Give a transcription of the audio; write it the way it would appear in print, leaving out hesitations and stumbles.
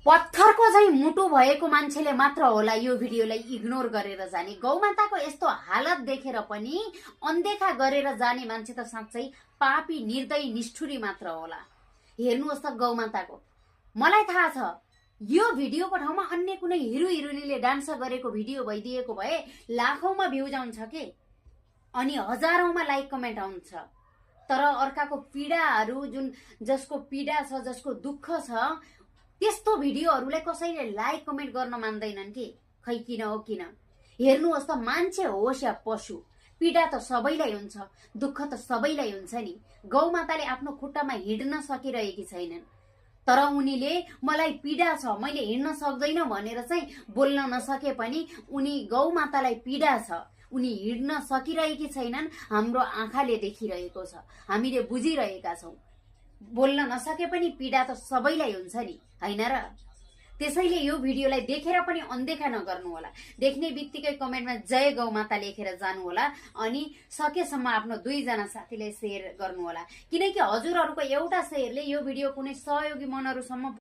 पत्थरको चाहिँ मुटु भएको मान्छेले मात्र होला यो भिडियोलाई इग्नोर गरेर जाने। गौमाताको यस्तो हालत देखेर पनि अनदेखा गरेर जाने मान्छे त साँच्चै पापी निर्दयी निष्ठुरी मात्र होला। हेर्नुहोस् त गौमाताको, मलाई थाहा छ यो भिडियोको ठाउँमा अन्य कुनै हिरो हिरोइनीले डान्स गरेको भिडियो भइदिएको भए लाखौंमा भ्युज आउँछ के, अनि हजारौंमा लाइक कमेन्ट आउँछ। तर अर्काको पीडाहरू, जुन जसको पीडा छ, जसको दुःख छ, त्यस्तो भिडियोहरूलाई कसैले लाइक कमेन्ट गर्न मान्दैनन् कि? खै किन हो किन? हेर्नुहोस् त, मान्छे होस् या पशु, पीडा त सबैलाई हुन्छ, दुःख त सबैलाई हुन्छ नि। गौमाताले आफ्नो खुट्टामा हिँड्न सकिरहेकी छैनन्, तर उनीले मलाई पीडा छ, मैले हिँड्न सक्दैन भनेर चाहिँ बोल्न नसके पनि उनी गौमातालाई पीडा छ, उनी हिँड्न सकिरहेकी छैनन्। हाम्रो आँखाले देखिरहेको छ, हामीले बुझिरहेका छौं। बोल्न नसके पनि पीडा त सबैलाई हुन्छ नि, हैन र? त्यसैले यो भिडियोलाई देखेर पनि अनदेखा नगर्नु होला। देख्ने बित्तिकै कमेन्टमा जय गौमाता लेखेर जानु होला, अनि सकेसम्म आफ्नो 2 जना साथीलाई शेयर गर्नु होला, किनकि हजुरहरूको एउटा शेयरले यो भिडियो कुनै सहयोगी मनहरुसम्म